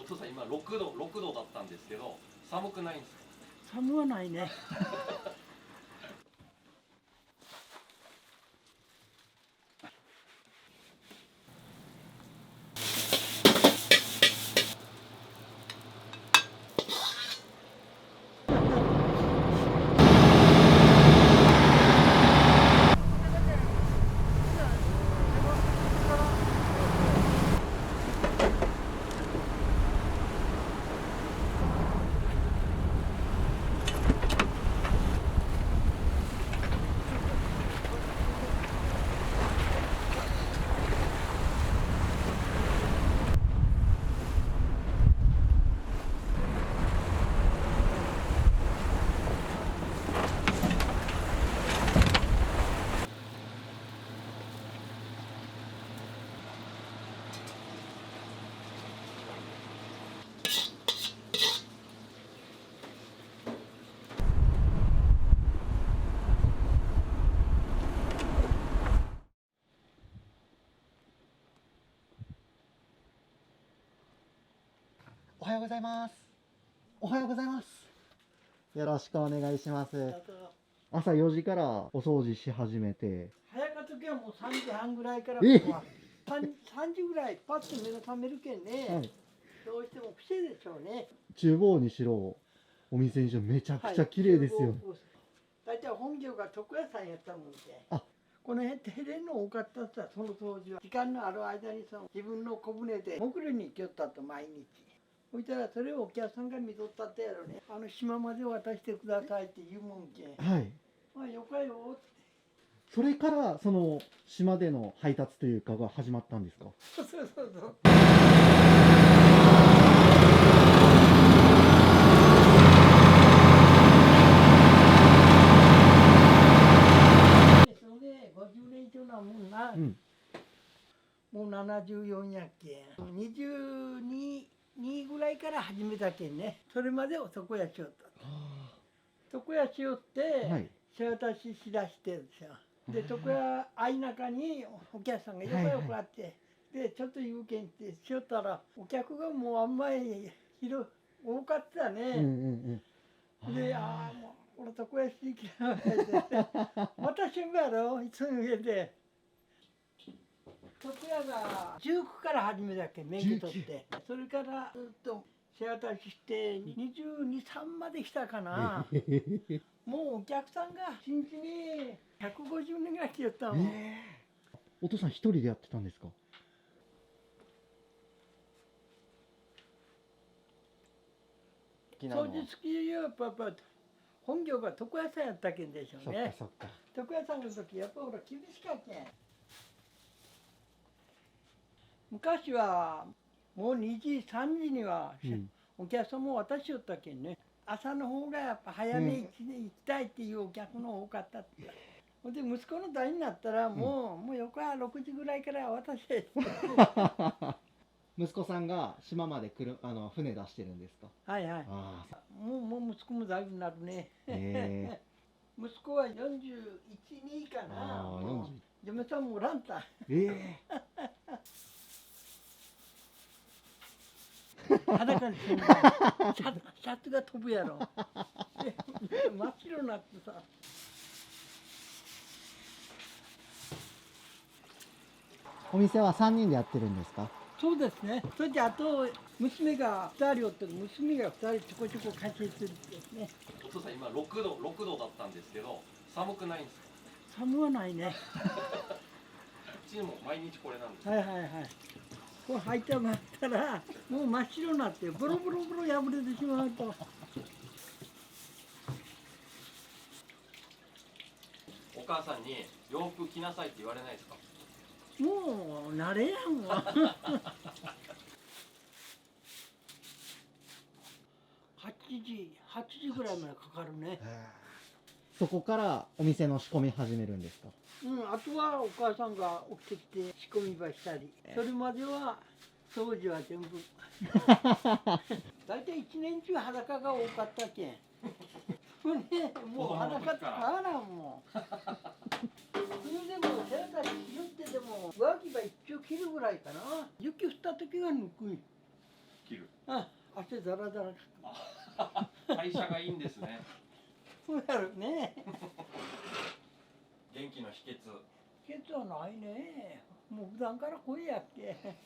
父さん今6度だったんですけど、寒くないんですか？寒はないね。おはようございます。おはようございます。よろしくお願いします。朝4時からお掃除し始めて。早かった時はもう3時半ぐらいからえ3時ぐらいパッと目が覚めるけんね、はい、どうしても癖でしょうね。厨房にしろお店にしろめちゃくちゃ綺麗ですよ。大体本業が床屋さんやったもんで、あ、この辺ってヘレンの多かったさ、その当時は時間のある間にさ、自分の小舟で潜りに行きよったと毎日。そしたらそれをお客さんが見とったってやろね。あの島まで渡してくださいって言うもんけ。はい。まあよかよって。それからその島での配達というかが始まったんですか？そうそうそうそう。50年以上なもんな、うん、もう74やっけん。22ぐらいから始めたけんね。それまで床屋しよった。床屋しよって、はい、手渡ししだしてるんですよ。で床屋相中にお客さんがよかよかあって、はいはい、でちょっと言うけんってしよったらお客がもうあんまり多かったね。うんうんうん、で、ああもう俺床屋していきながらまたしんばやろいつの上で。床屋が19から始めたっけ免許取って、それからずっと手渡しして22、3まで来たかな。もうお客さんが新地に150人ぐらい来よったもん。お父さん一人でやってたんですか？掃除好きよ、やっぱ本業が床屋さんやったけんでしょうね。そっか。床屋さんの時やっぱほら厳しかったん。昔はもう2時3時には、お客さんも渡しよったけんね。朝の方がやっぱ早めに行きたいっていうお客の多かったって。で息子の代になったらもう横は6時ぐらいから渡せ。息子さんが島まで船出してるんですか？はいはい。もう息子もだいぶなるね。息子は41、2かな。嫁さんもおらんた。裸にしてんの。シャツが飛ぶやろ。真っ白になってさ。お店は3人でやってるんですか？そうですね。それであと娘が2人おって、娘が2人ちょこちょこ貸してるんですね。お父さん今6度だったんですけど、寒くないんですか？寒はないね。うちにも毎日これなんです。はいはいはい。これ履いてもらったらもう真っ白になってボロボロ破れてしまうと。お母さんに洋服着なさいって言われないですか？もう慣れやんわ。8時ぐらいまでかかるね。そこからお店の仕込み始めるんですか？あとはお母さんが起きてきて仕込み場したり、それまでは掃除は全部。大体一年中裸が多かったけん。もう裸使わなもう。冬でも手当たりしよってでも上着ば一丁着るぐらいかな。雪降った時は抜く。切る。汗だらだらか代謝がいいんですね。く。そうやるね。元気の秘訣。ケツはないね。もう普段からこれやっけ。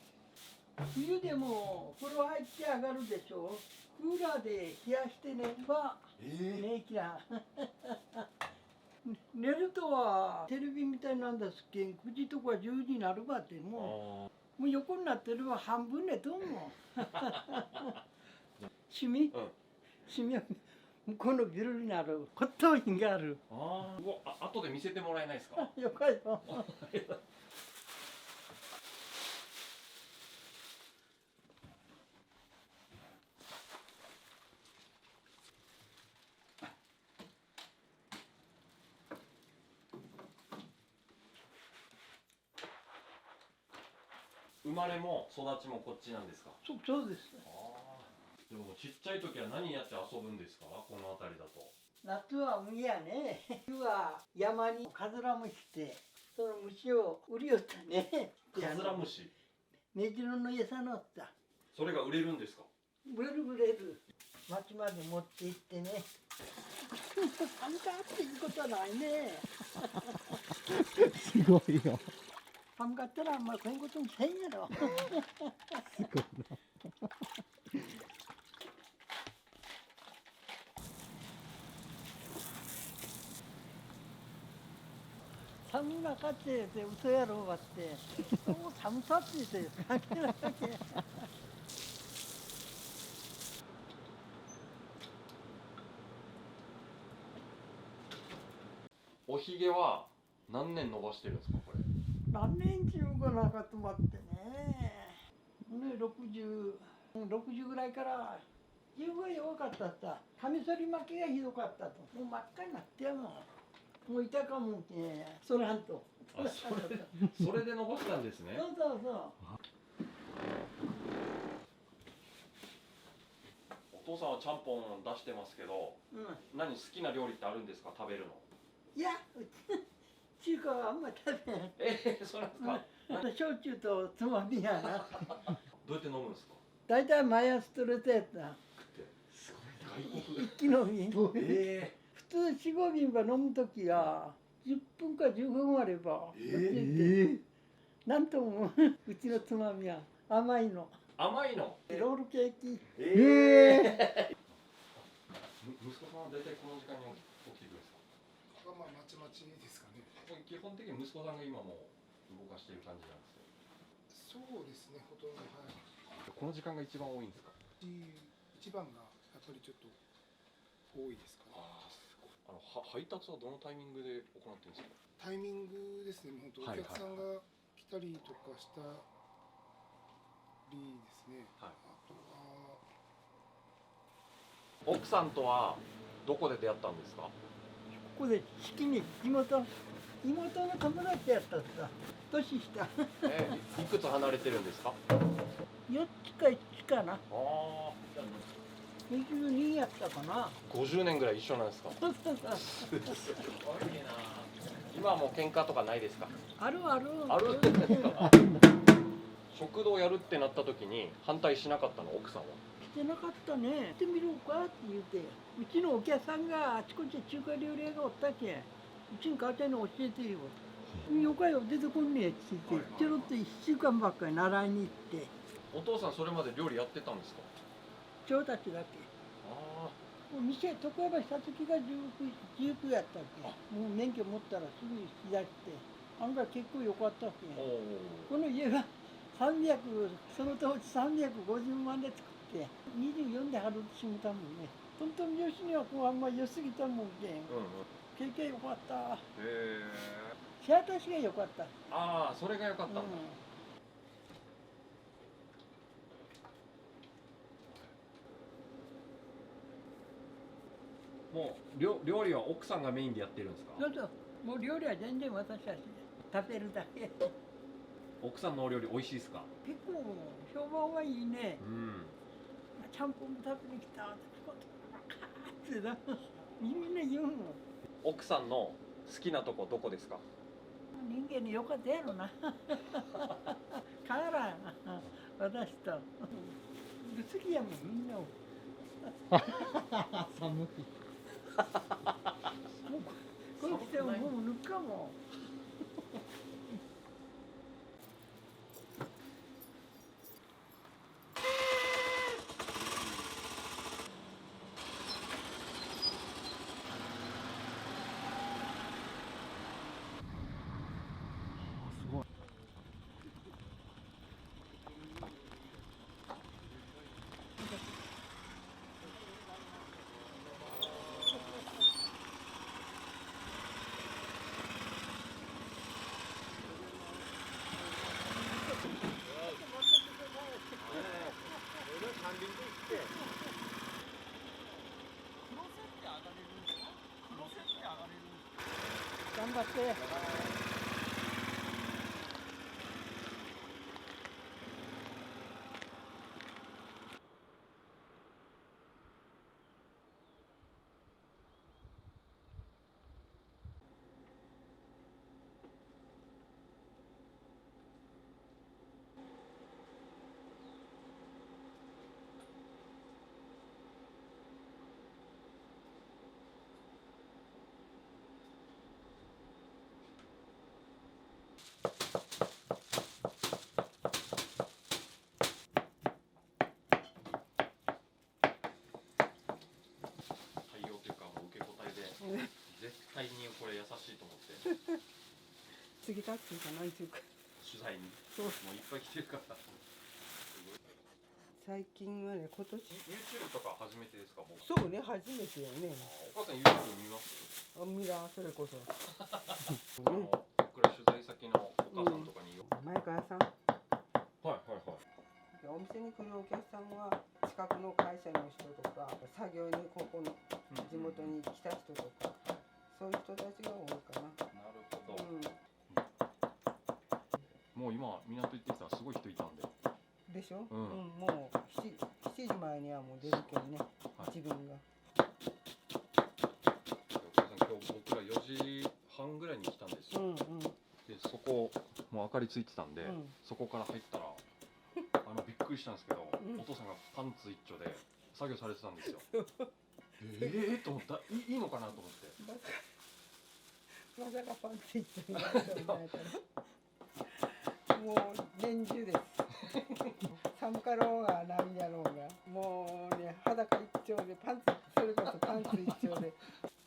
冬でも風呂入って上がるでしょ。クーラーで冷やして寝れば寝きらん。寝るとはテレビみたいなんですけん、9時とか10時になるばってもう横になってれば半分寝とんもん。シミ、シミは向こうのビルになる骨董品がある。後で見せてもらえないですか。よかよ。生まれも育ちもこっちなんですか。そうです。でもちっちゃい時は何やって遊ぶんですか、この辺りだと。夏は海やね。冬は山にカズラムシしてその虫を売りよったね。カズラムシ。メジロの餌のった。それが売れるんですか。売れる売れる。町まで持って行ってね。参加っていうことはないね。すごいよ。寒かったらあんまりこういうこともせんやろ。すごいな。寒なかって言って嘘やろうばってもう寒さって言って関係ないわけ。おひげは何年伸ばしてるんですか、これ。何年中かなんか止まってね。ね、60ぐらいから十分弱かったさ。カミソリ負けがひどかったと。もう真っ赤になってやもん。もういたかもんけ、そらんと。それで伸ばしたんですね。そうそうそう。お父さんはちゃんぽん出してますけど、何好きな料理ってあるんですか、食べるの。いや、中華はあんま食べない。そうなんですか。焼酎とつまみやな。どうやって飲むんですか。大体毎朝取れたやつだ。すごい外一気飲み。国。普通4、5瓶は飲むときは10分か15分あれば。なんともうちのつまみは甘いの。甘いの。ロールケーキ。息子さんは大体この時間に起きてくるんですか。まあまちまちですかね。基本的に息子さんが今も動かしている感じなんですよ。そうですね、ほとんどはい。この時間が一番多いんですか。一番がやっぱりちょっと多いですかね。配達はどのタイミングで行ってるんですか。タイミングですね。本当お客さんが来たりとかしたりですね。あとは奥さんとはどこで出会ったんですか。ここで式に妹の友達やったさ。年下。いくつ離れてるんですか。4つか1つかな。ああ。22やったかな。50年ぐらい一緒なんですか。すごいな。今はもう喧嘩とかないですか。あるある。あるんですか。食堂やるってなった時に反対しなかったの、奥さんは。してなかったね。行ってみろかって言うて。うちのお客さんがあちこち中華料理屋がおったけん。うちの母ちゃんに教えてよ。よかよ出てこんねえって言って、ちょろっと1週間ばっかり習いに行って。お父さんそれまで料理やってたんですか。長たちだけ。店、徳山下月が19やったっけ。もう免許持ったらすぐ引き出して、案外結構良かったっけ。この家はその当時350万で作って、24で払ってしもたもんね。本当に吉にはこうあんまり良すぎたもんけん。経験良かった。シアタシが良かった。それが良かったんだ。もう料理は奥さんがメインでやってるんですか。そうそう。もう料理は全然私たち食べるだけ。奥さんのお料理美味しいですか。結構評判はいいね。ちゃんぽんも食べに来た。ってな。みんな言うの。奥さんの好きなとこどこですか。人間によかったやろな。変わらん。私と。薄着やもんみんな。寒い。これ着てももう抜くかも。すごい。頑張って。対応というかもう受け答えで絶対にこれ優しいと思って次タッチかなんていうか取材にそうもういっぱい来てるから最近はね今年 YouTube とか初めてですか僕そうね初めてよねお母さん YouTube 見ますあミラーそれこそ僕ら取材先のお母さんとかに前川さんはいはいはいお店に来るお客さんは近くの会社の人とか作業にここの地元に来た人とかそういう人たちが多いかななるほど、うんもう今港行ってきたらすごい人いたんででしょ、うんもう 7時前にはもう出るけんね、はい自分がお母さん今日僕ら4時半ぐらいに来たんですよ、うんうんでそこもう明かりついてたんで、うんそこから入ったらびっくりしたんですけど、うんお父さんがパンツ一丁で作業されてたんですよと思ったいいのかなと思ってまさかパンツ一丁になったみたいなもう年中です寒かろうが何やろうがもうね裸一丁でパンツそれこそパンツ一丁で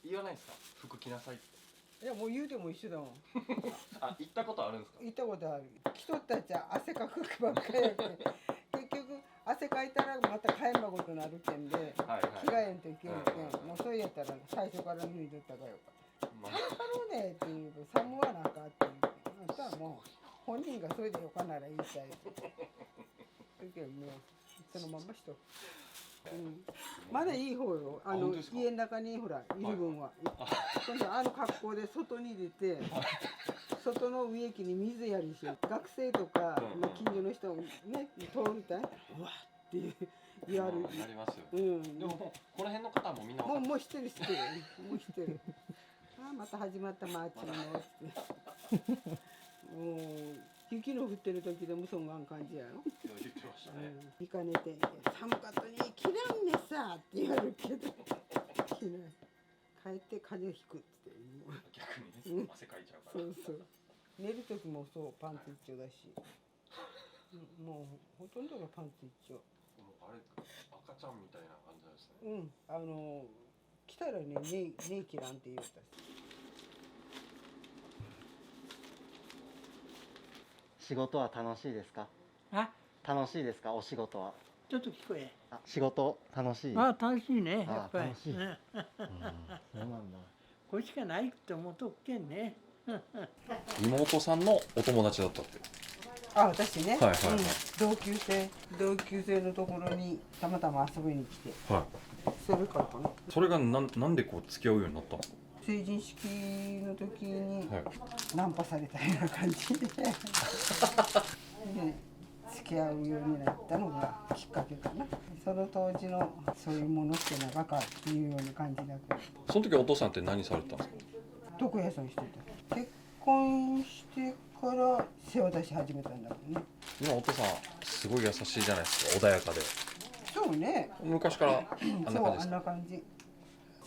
言わないですか服着なさいっていやもう言うても一緒だもんあ行ったことあるんですか行ったことある人たちは汗かくばっかりやけん結局汗かいたらまた帰んばことになるけんではい着替えんといけんけんもうそれやったら最初から脱いどったからよかったまあ寒かろうねって言うと寒はなかって言うてそしたらもう本人がそれでよかなら言いたいだけどもうそのまんましと、まだいい方よ本当ですか家の中にほらいる分は、今度あの格好で外に出て外の植木に水やりしよう学生とか近所の人をね通るたいうわって言われるなりますようんでももうこの辺の方もみんな分かっもう知ってる知ってるもう知ってるあまた始まったマーチンのってもう雪の降ってる時でもそんな感じやろ、て言ってましたね、見かねて寒かったに着らんねさって言われるけど着ない帰って風邪ひくってもう逆にね汗かいちゃうからそうそう寝る時もそうパンツ一丁だしもうほとんどがパンツ一丁もうあれ赤ちゃんみたいな感じなんですね来たらねね着らんって言ったし仕事は楽しいですか？あ、楽しいですか？お仕事は。ちょっと聞こえ。あ、仕事楽しい。あ、楽しいね、やっぱり。楽しいうんそうなんだ。これしかないって思っとっけんね。妹さんのお友達だったってあ、私ね、はいはいはい同級生のところにたまたま遊びに来てはいそれからかなそれがなんでこう付き合うようになったんですか成人式の時にはいナンパされたような感じでで付き合うようになったのがきっかけかなその当時のそういうものって長かっていうような感じだけどその時お父さんって何されてたんですか床屋さんしてた結婚してから世話出し始めたんだもんね今お父さんすごい優しいじゃないですか穏やかでそうね。昔からあんなそう、あん感じですか？な感じ。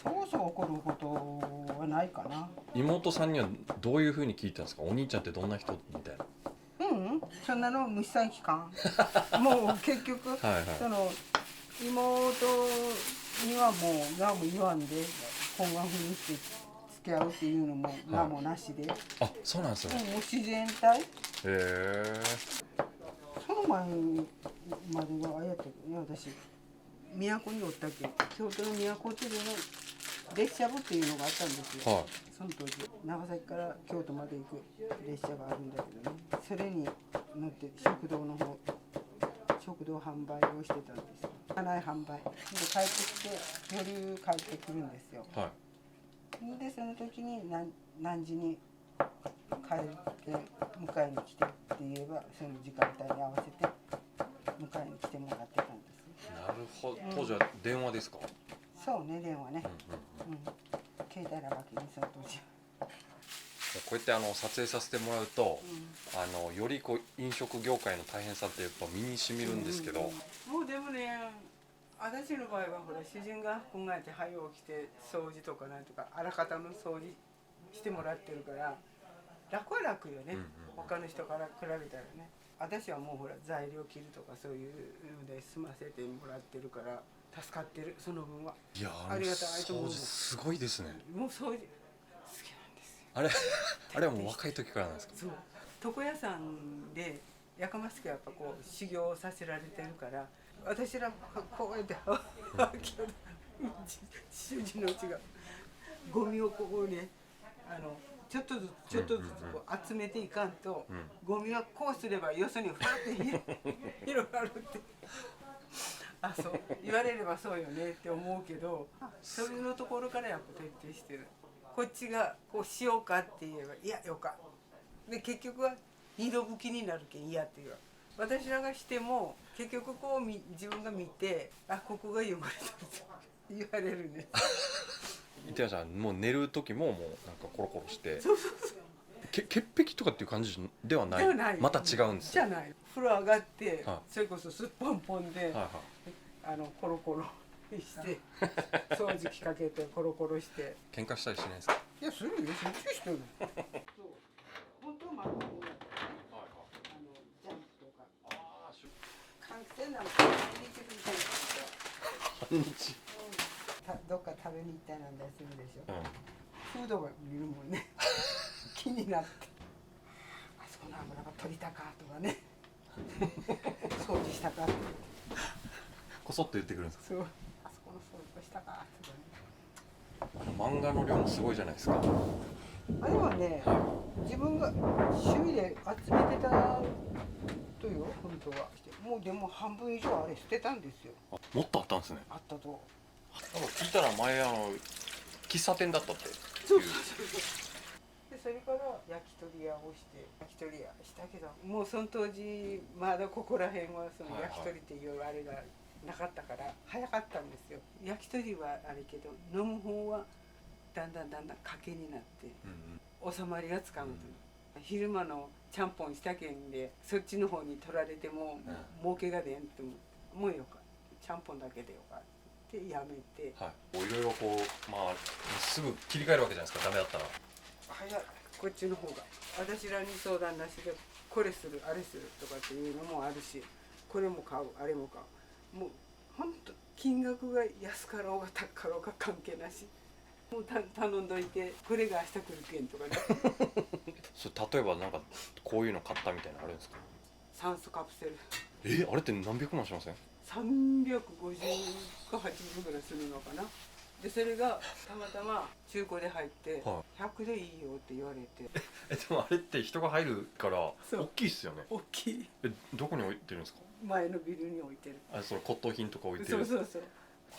そうそう怒ることはないかな。妹さんにはどういう風に聞いたんですか？お兄ちゃんってどんな人みたいな。うん、そんなの無視さん期間。もう結局、はいはい。その妹にはもう何も言わんで、こんな風にして付き合うっていうのも何もなしで、あ、そうなんですね。もう自然体。へえ。その前まではあれやったけどね、私都におったけん、京都の都っていうの列車部っていうのがあったんですよ。はい。その当時長崎から京都まで行く列車があるんだけどね、それに乗って食堂販売をしてたんですよ。家内販売で帰ってきて夜帰ってくるんですよ。はい。でその時に何時に帰って迎えに来てって言えば、その時間帯に合わせて迎えに来てもらってたんですよ。なるほど。当時は電話ですか？そうね、電話ね、うんうん。うん、携帯なわけにその当時は。こうやって撮影させてもらうと、うんよりこう飲食業界の大変さってやっぱ身に染みるんですけど、もうでもね、私の場合はほら主人が考えて早起きて掃除とかなんとかあらかたの掃除してもらってるから楽は楽よね、他の人から比べたらね。私はもうほら材料切るとかそういうので済ませてもらってるから助かってる、その分は。いやありがたいと思う。掃除すごいですね。もう掃除好きなんですよ。あれあれはもう若い時からなんですか？そう、床屋さんでやかましくやっぱこう修行させられてるから、私らこうやって主人のうちがゴミをこうね、ちょっとずつこう集めていかんと、ゴミはこうすればよそにファって広がるってあ、そう言われればそうよねって思うけど、それのところからやっぱ徹底してる。こっちがこうしようかって言えば、いやよかで結局は二度拭きになるけん嫌って言う。私らがしても結局こう自分が見て、あ、ここが汚れてると言われるね。伊手さんもう寝る時ももうなんかコロコロしてそうそうそう。潔癖とかっていう感じではない。ではない。また違うんですよ。じゃない。風呂上がって、はそれこそすっぽんぽんで、はいはい。コロコロして掃除機かけてコロコロして。喧嘩したりしないですか？いや、するよ、しょっちゅうしてる。そう本当はまあジャンプとか換気扇なんか入れてるみたいな。半日。どっか食べに行ったりなんだりするでしょ。うん。フードが見るもんね。気になって。あそこの油が取りたかとかね。掃除したかとか。こそっと言ってくるんですか？そう。あそこの掃除したかとかね。漫画の量もすごいじゃないですか。あれはね、自分が趣味で集めてたとよ、本当は。もうでも半分以上あれ捨てたんですよ。あ、もっとあったんですね。あったと。なんか聞いたら前喫茶店だったっていう。そうそうそう。でそれから焼き鳥屋をして焼き鳥屋したけど、もうその当時まだここら辺はその焼き鳥っていうあれがなかったから早かったんですよ。焼き鳥はあれけど飲む方はだんだん賭けになって収まりがつかむと、昼間のちゃんぽんしたけんでそっちの方に取られても儲けが出んってもうよかちゃんぽんだけでよかってやめて、はい。いろいろこうまあすぐ切り替えるわけじゃないですか。ダメだったら。早いこっちの方が私らに相談なしでこれするあれするとかっていうのもあるし、これも買うあれも買う、もうほんと金額が安かろうが高かろうが関係なし、もう頼んどいてこれが明日来るけんとかね。それ例えばなんかこういうの買ったみたいなのあるんですか？酸素カプセルあれって何百万しません350か80ぐらいするのかな。でそれがたまたま中古で入って100でいいよって言われて。でもあれって人が入るからそう大きいっすよね。大きいどこに置いてるんですか？前のビルに置いてる。その骨董品とか置いてる。そうそうそう。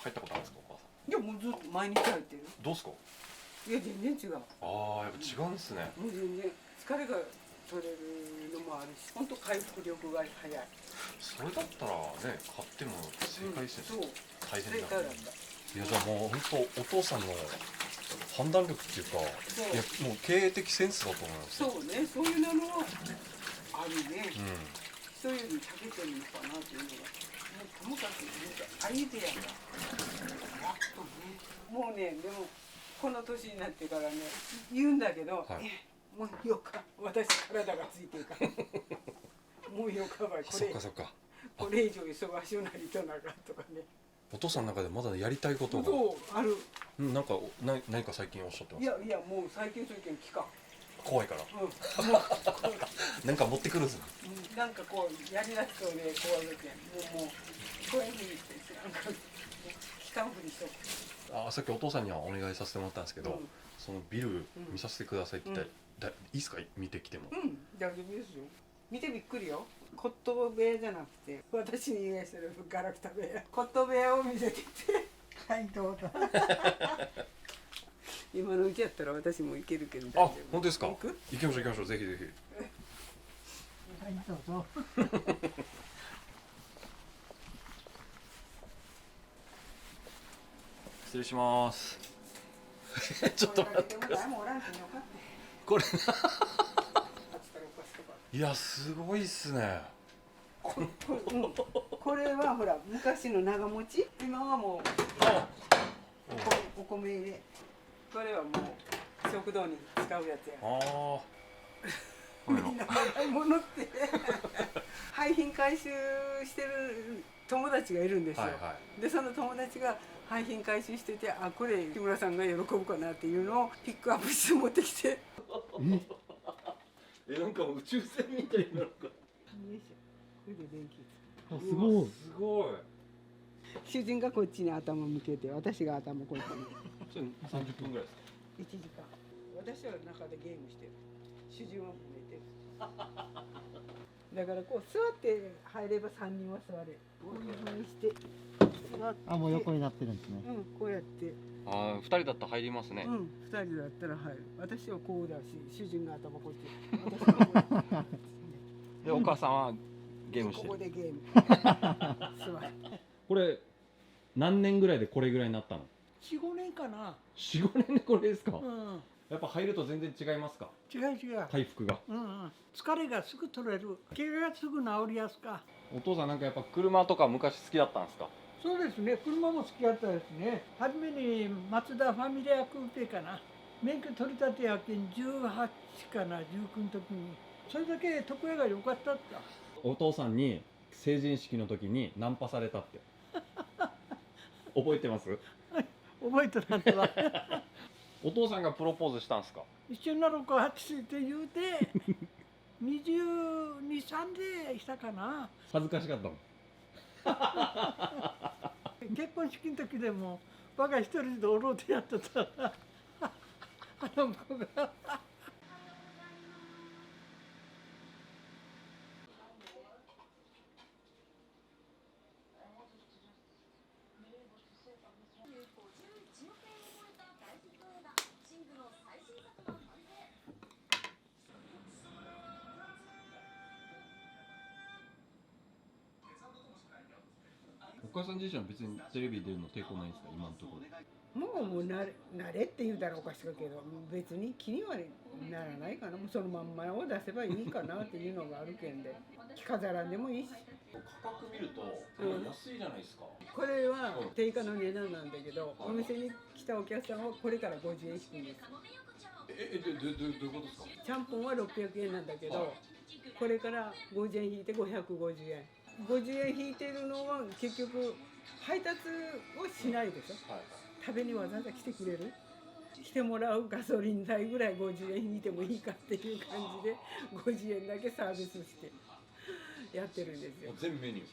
入ったことあるんですか？お母さん。いやもうずっと毎日入ってる。どうですか？いや全然違う。ああ、やっぱ違うんですね。もう全然疲れが取れるのもあるし、本当回復力が早い。それだったらね、買っても正解ですよね。そう大変だ。正解だった。いやじゃあもう本当お父さんの判断力っていうか、いやもう経営的センスだと思います。そうね、そういうのはあるね。うん。人より長けてるのかなっていうのが。ともかくアイデアがやっとね、もうね、でもこの年になってからね言うんだけど、はいもうよか私体がついてるからもうよかばいそっかそっか。これ以上忙しゅなりとなかとかね。お父さんの中でまだやりたいことが、そうある。うんなんか何か最近おっしゃってます。いやいやもう最近聞かん。怖いから。もうなんか持ってくるんですね。なんかこうやりだすとね怖いわけ。もうこういうふうにしてなんか聞かんふりしとく。さっきお父さんにはお願いさせてもらったんですけど、うんそのビル見させてくださいって言って、いいですか見てきても。大丈夫ですよ。見てびっくりよ。コット部屋じゃなくて私に言わせるガラクタ部屋。コット部屋を見せてきて。はいどうぞ。今のうちやったら私も行けるけど大あ丈夫。本当ですか。行く？行きましょう行きましょうぜひぜひ。はいどうぞ。失礼します。ちょっと待ってください。もうおらんけんよかって。これあっちからおかしとか。いやすごいっすね。これはほら昔の長持ち。今はもうお米入れ。これはもう食堂に使うやつや。あみんなもらい物って廃品回収してる友達がいるんですよ。はいはでその友達が廃品回収してて、これ木村さんが喜ぶかなっていうのをピックアップして持ってきて。なんか宇宙船みたいなのか。よいしょ。これで電気つく。あすごい。すごい。主人がこっちに頭向けて、私が頭こっちに。それ30分ぐらいですか。 1時間。私は中でゲームしてる。主人は寝てる。だからこう座って入れば3人は座れる。こういうふうにして座って。あ、もう横になってるんですね。こうやって。2人だったら入りますね。 2人だったら入る。私はこうだし、主人が頭こっち。私はこうでお母さんはゲームしてる。ここでゲーム。座る。これ何年ぐらいでこれぐらいになったの4、5年かな。 ？4、5年でこれですか？うん。やっぱ入ると全然違いますか？違う違う。回復が。疲れがすぐ取れる。怪我がすぐ治りやすか。お父さんなんかやっぱ車とか昔好きだったんですか。そうですね。車も好きだったですね。初めにマツダファミリアクーペかな。免許取り立てやけん18かな、19の時に。それだけ床屋が良かったって。お父さんに成人式の時にナンパされたって覚えてます？覚えてたんだわ。お父さんがプロポーズしたんですか。一緒になろうかって言うて、22、3でしたかな。恥ずかしかったもん。結婚式の時でも、我が一人でおろうてやってたら、あの子が。お母さん自身は別にテレビ出るの抵抗ないんですか？今のところ。もう慣れって言うたらおかしいけど、別に気にはならないかな。もうそのまんまを出せばいいかなっていうのがあるけんで、着飾らんでもいいし。価格見ると安いじゃないですか。これは定価の値段なんだけど、お店に来たお客さんはこれから50円引くんです。どういうことですか。ちゃんぽんは600円なんだけど、これから50円引いて550円。50円引いてるのは結局配達をしないでしょ。食べにわざわざ来てくれる？来てもらうガソリン代ぐらい50円引いてもいいかっていう感じで50円だけサービスしてやってるんですよ。全メニュー。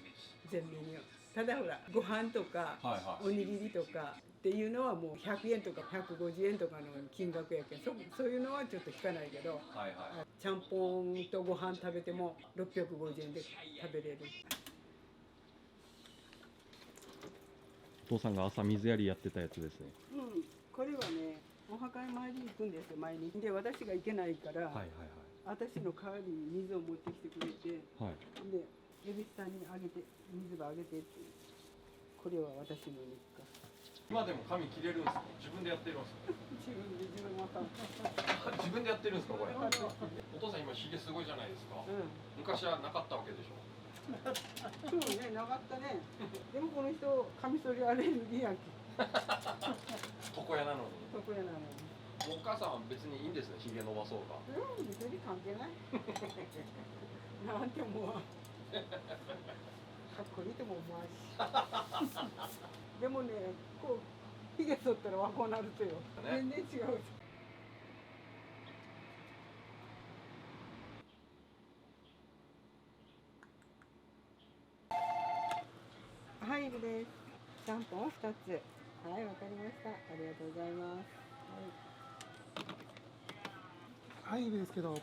全メニュー。ただほらご飯とかおにぎりとかっていうのはもう100円とか150円とかの金額やけん、そういうのはちょっと引かないけど、ちゃんぽんとご飯食べても650円で食べれる。お父さんが朝水やりやってたやつですね。これはね、お墓に参りに行くんですよ、毎日。で、私が行けないから、私の代わりに水を持ってきてくれて、で、恵比寿さんにあげて、水ばあげてって。これは私の日課。今でも髪切れるんですか。自分でやってるんですか。自分わかんない。自分でやってるんですかこれ。お父さん今ひげすごいじゃないですか。昔はなかったわけでしょ。そうね、なかったね。でもこの人、カミソリアレルギーやんけ。床屋なのに。そこやなのに。お母さんは別にいいんですね、ひげ伸ばそうが。うん、別に関係ない。なんて思うわ。かっこいいとも思わんし。でもね、こう、ひげ剃ったらこうなるとよ。全然違う。はい、です。ちゃんぽん2つ。はい、わかりました。ありがとうございます。はい。はいですけど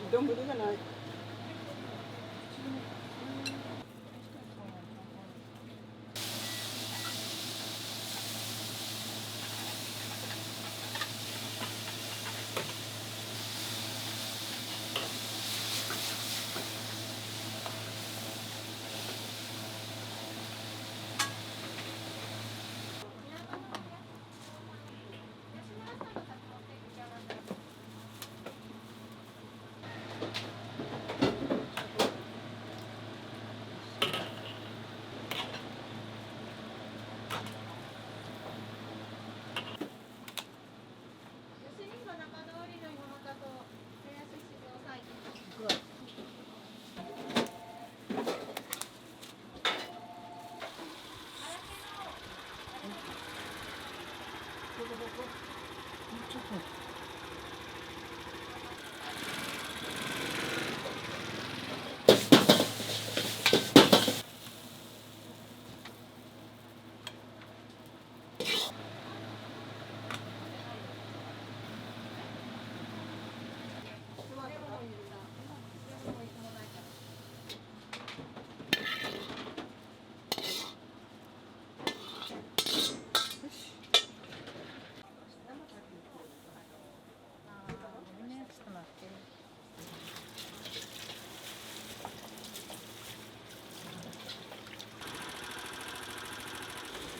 丼がない。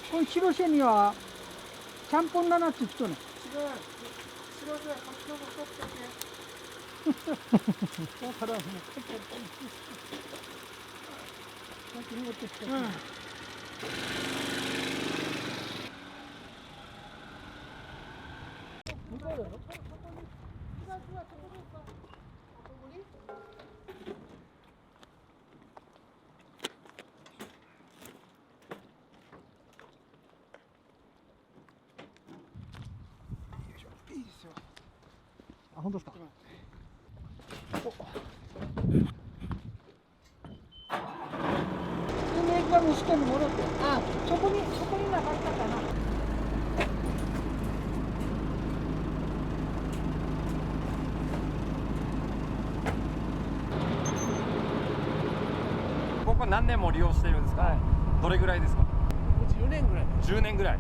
この白瀬にはちゃんぽんだなって言っとね。白すいません、発表がかったけ。だからもう帰っちゃった先に持ってきた、向こうだろ。いいですよ。あ、本当ですか。メーカーの人に戻って、あ、そこになかったかな。ここ何年も利用してるんですか、どれぐらいですか。10年ぐらい。 10年ぐらい。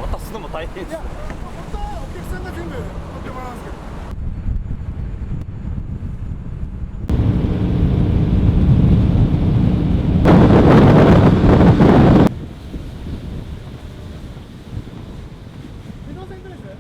渡すのも大変です。本当はお客さんが全部乗ってもらうんですけど。自動線くらいです。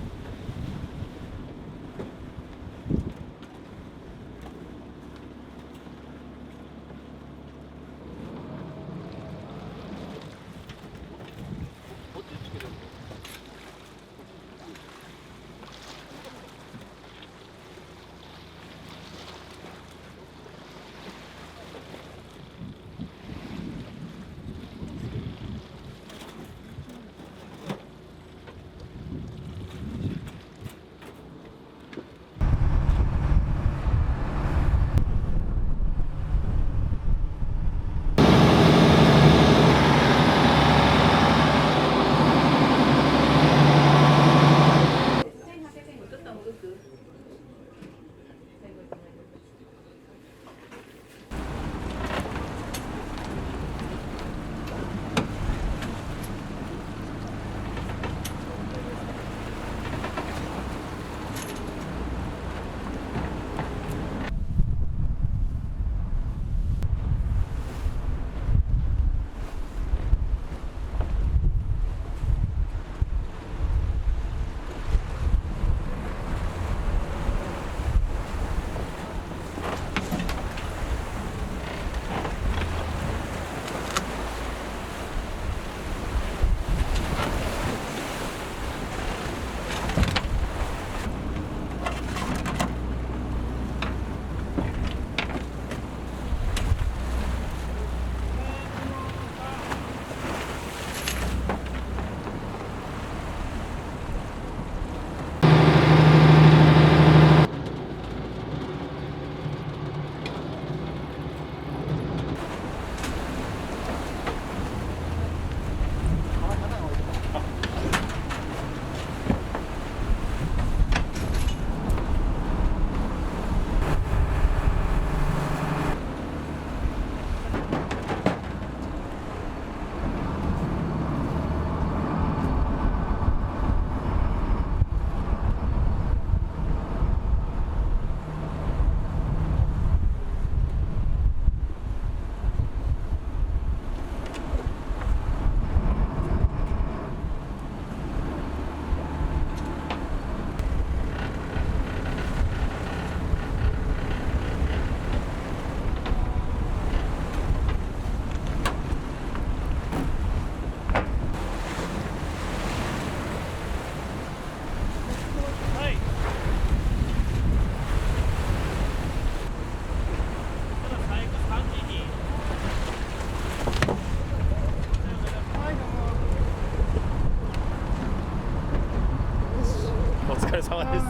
お疲れ様です。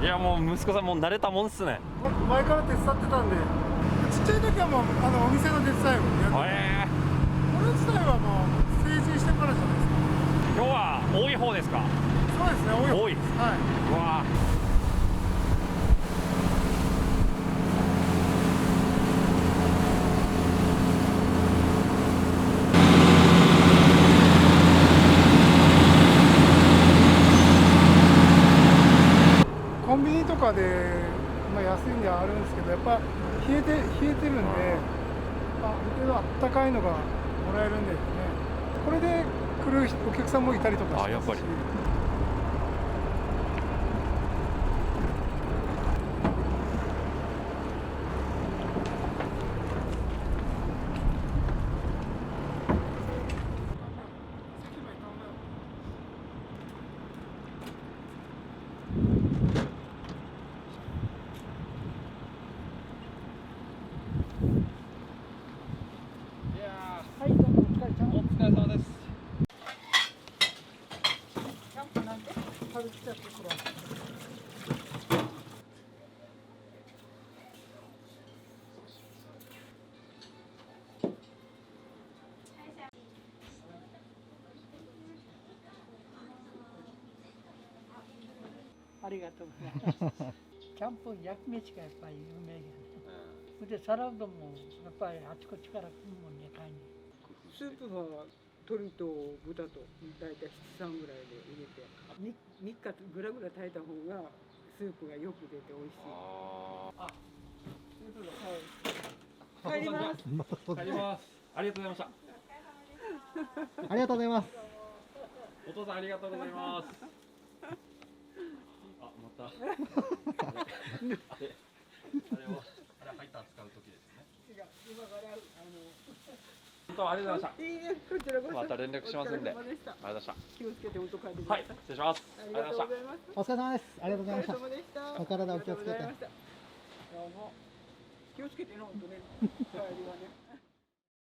いやもう息子さんもう慣れたもんっすね。前から手伝ってたんで。ちっちゃい時はもうお店の手伝いをやってて、これ自体はもう成人してからじゃないですか。今日は多い方ですか？そうですね、多い方多い。です。はい。うわコンビニとかで、まあ、安いんではあるんですけど、やっぱ冷えてるんで、ある程度あったかいのがもらえるんでね、これで来るお客さんもいたりとかしますし。あ、やっぱり。はい、どうもお疲れ様。お疲れ様です。キャンプなんて食べてたところ。ありがとうございます。キャンプ焼き飯がやっぱり有名やね。でサラダもやっぱりあちこちから来るもんね、買いに。スープは鶏と豚と大体7、3ぐらいで入れて3日ぐらぐら炊いた方がスープがよく出て美味しい。帰ります。帰ります。ありがとうございました。ありがとうございます。お父さんありがとうございます。あ、また。あれハイター使う時ですね。今から本当ありがとうございましいいね、こちらこそ。また連絡しますんでお疲れ様した。た。ありがとうございまし気をつけて本当帰ってくた。はい、ださい。失礼します。ありがとうございます。お疲れ様です。ありがとうございました。お疲れ様でした。お体お気をつけてありがとうございました。どうも。気をつけてね、本当ね。帰りはね。